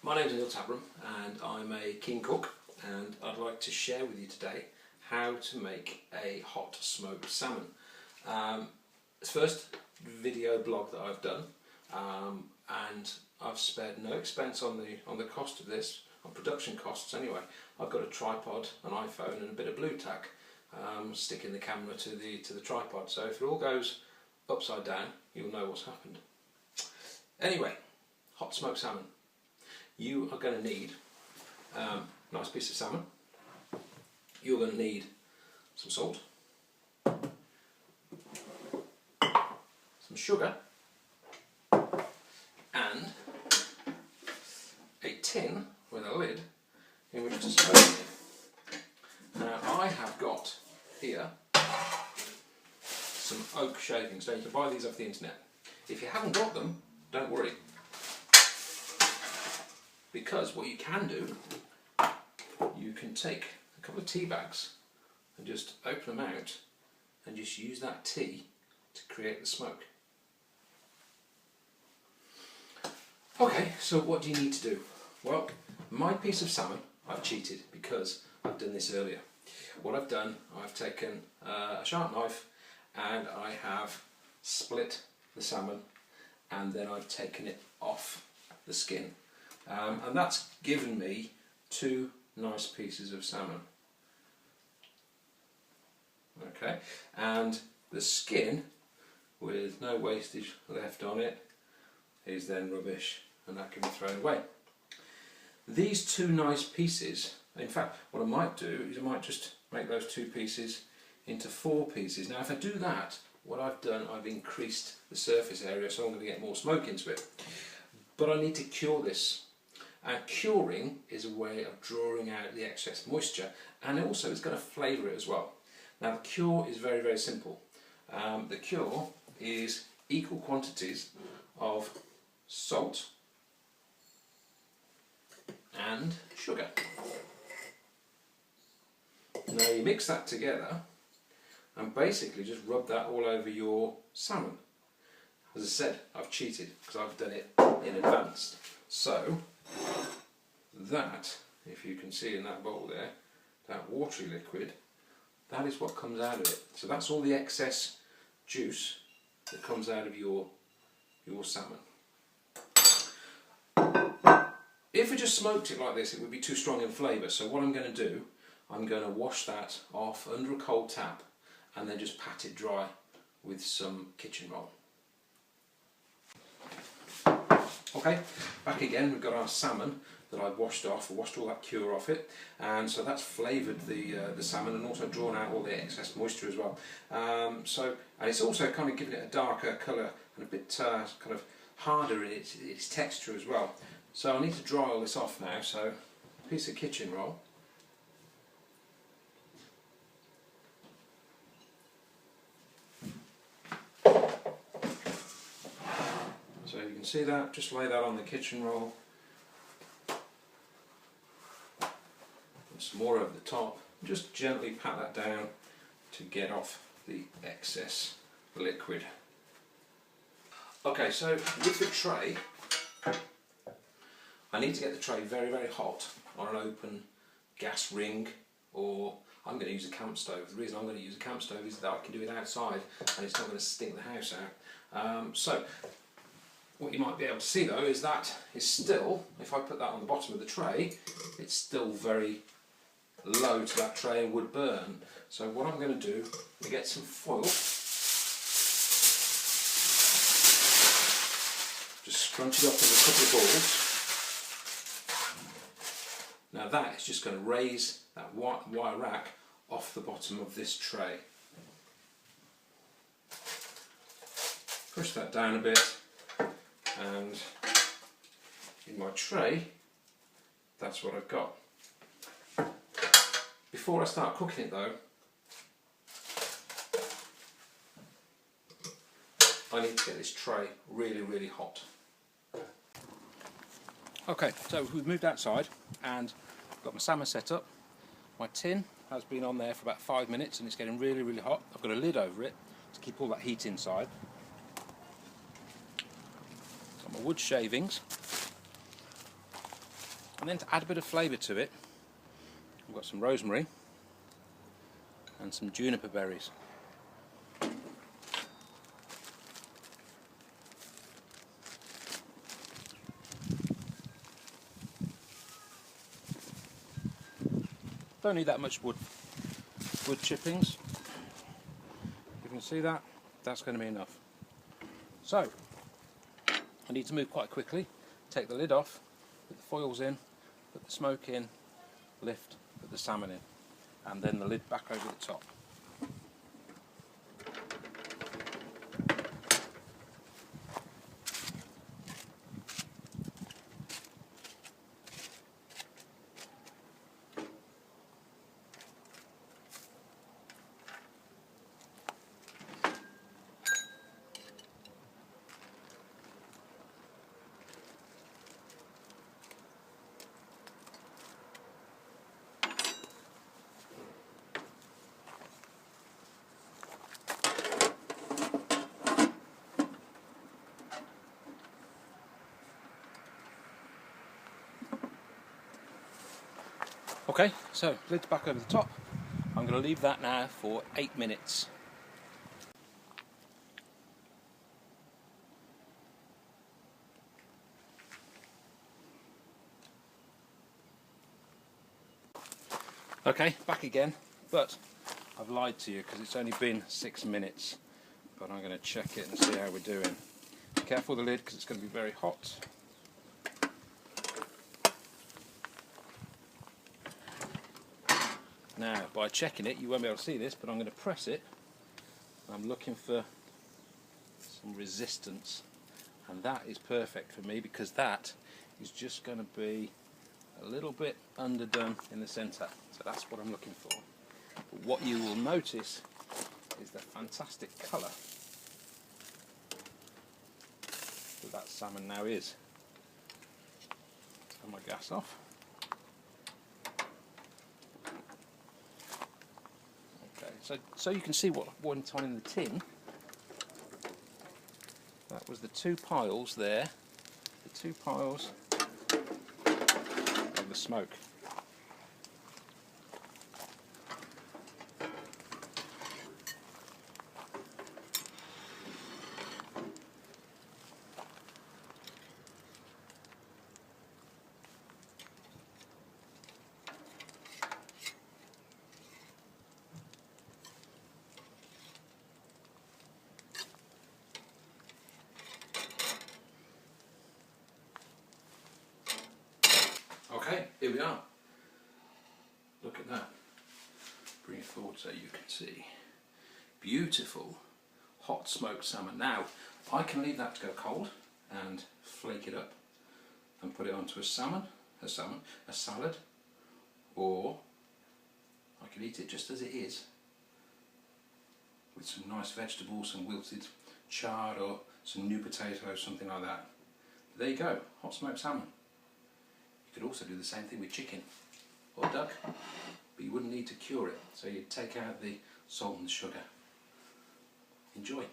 My name is Neil Tabram and I'm a keen cook, and I'd like to share with you today how to make a hot smoked salmon. It's the first video blog that I've done, and I've spared no expense on the cost of this, on production costs anyway. I've got a tripod, an iPhone and a bit of blue tack, sticking the camera to the tripod, so if it all goes upside down you'll know what's happened. Anyway, hot smoked salmon. You are going to need a nice piece of salmon. You're going to need some salt, some sugar, and a tin with a lid in which to smoke it. Now I have got here some oak shavings. Now you can buy these off the internet. If you haven't got them, don't worry, because what you can do, you can take a couple of tea bags and just open them out and just use that tea to create the smoke. Okay, so what do you need to do? Well, my piece of salmon, I've cheated because I've done this earlier. What I've done, I've taken a sharp knife and I have split the salmon, and then I've taken it off the skin. And that's given me two nice pieces of salmon. Okay, and the skin, with no wastage left on it, is then rubbish, and that can be thrown away. These two nice pieces, in fact what I might do is I might just make those two pieces into 4 pieces. Now if I do that, what I've done, I've increased the surface area, so I'm going to get more smoke into it. But I need to cure this. And curing is a way of drawing out the excess moisture, and also it's going to flavour it as well. Now the cure is very, very simple. The cure is equal quantities of salt and sugar. Now you mix that together and basically just rub that all over your salmon. As I said, I've cheated because I've done it in advance. So that, if you can see in that bowl there, that watery liquid, that is what comes out of it. So that's all the excess juice that comes out of your salmon. If we just smoked it like this, it would be too strong in flavour. So what I'm going to do, I'm going to wash that off under a cold tap and then just pat it dry with some kitchen roll. Okay, back again, we've got our salmon that I've washed off, washed all that cure off it, and so that's flavoured the salmon and also drawn out all the excess moisture as well. And it's also kind of given it a darker colour and a bit kind of harder in its texture as well. So I need to dry all this off now, so a piece of kitchen roll. So you can see that, just lay that on the kitchen roll. And some more over the top. Just gently pat that down to get off the excess liquid. Okay, so with the tray, I need to get the tray very, very hot on an open gas ring, or I'm going to use a camp stove. The reason I'm going to use a camp stove is that I can do it outside and it's not going to stink the house out. So what you might be able to see though is that is still, if I put that on the bottom of the tray, it's still very low to that tray and would burn. So what I'm going to do is get some foil, just scrunch it up in a couple of balls. Now that is just going to raise that wire rack off the bottom of this tray. Push that down a bit, and in my tray, that's what I've got. Before I start cooking it though, I need to get this tray really, really hot. Okay, so we've moved outside and got my salmon set up. My tin has been on there for about 5 minutes and it's getting really, really hot. I've got a lid over it to keep all that heat inside. Got my wood shavings. And then to add a bit of flavour to it, I've got some rosemary and some juniper berries. Don't need that much wood chippings. You can see that, that's going to be enough. So, I need to move quite quickly. Take the lid off, put the foils in, put the smoke in, lift, put the salmon in, and then the lid back over the top. Okay, so lid's back over the top. I'm going to leave that now for 8 minutes. Okay, back again, but I've lied to you because it's only been 6 minutes. But I'm going to check it and see how we're doing. Be careful with the lid because it's going to be very hot. Now, by checking it, you won't be able to see this, but I'm going to press it. I'm looking for some resistance, and that is perfect for me because that is just going to be a little bit underdone in the centre. So that's what I'm looking for. But what you will notice is the fantastic colour that salmon now is. Turn my gas off. So you can see what went on in the tin. That was the 2 piles there, the 2 piles of the smoke. Okay, here we are. Look at that. Bring it forward so you can see. Beautiful hot smoked salmon. Now, I can leave that to go cold and flake it up and put it onto a salad, or I can eat it just as it is with some nice vegetables, some wilted chard or some new potatoes, something like that. But there you go, hot smoked salmon. You could also do the same thing with chicken or duck, but you wouldn't need to cure it, so you'd take out the salt and the sugar. Enjoy.